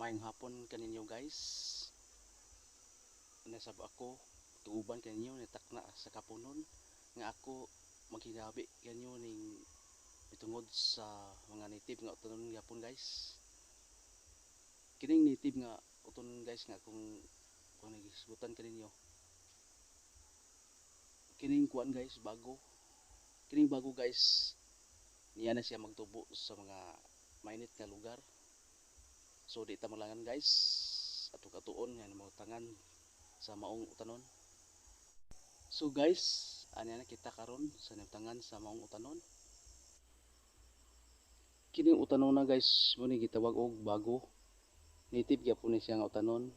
Maayong hapon kaninyo guys. Nasab ako tuuban kaninyo nitakna sa kapunon nga ako maghinabi kanyo ning mitungod sa mga native nga utanon gyapon guys. Kining native nga utanon guys nga kung nagisgutan kaninyo. Kining kuan guys bago. Kining bago guys. Niya na siya magtubo sa mga mainit nga lugar. So di ta malangan guys ato katuon nga mahutangan sa maong utanon. So guys, ana na kita karon sa nahutangan sa maong utanon. Kining utanon na guys, mo ni gitawag og bago. Native gyapon ni siya nga utanon.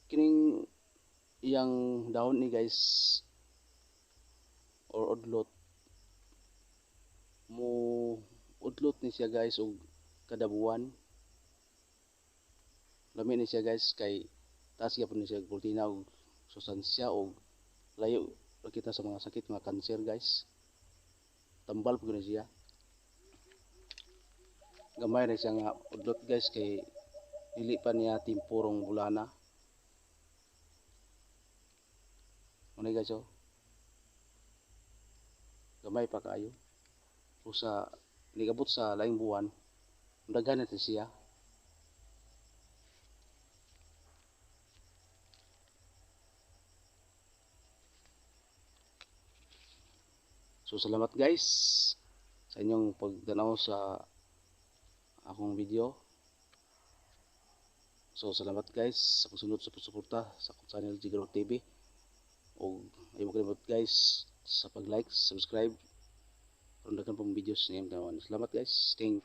Kining iyang dahon ni guys or udlot mo udlot ni siya guys og kada buwan. Lami ni siya guys kay taas gyapon ni siya protina og sustansya og layo kita sa mga sakit mga cancer guys. Tambal pud ni siya. Gamay na siya nga udlot guys kay dili pa niya timpurong bulana. Ano guys oh. Gamay pa kaayo. Usa nigabot sa laing buwan. Daghan na siya. So salamat guys sa inyong pagtanaw sa akong video. So salamat guys sa pagsunod sa pagsuporta sa akong channel Jigaro TV. O ayaw mo kalimot guys sa pag-like, subscribe. Karon daghan pang videos niya. Salamat guys. Thank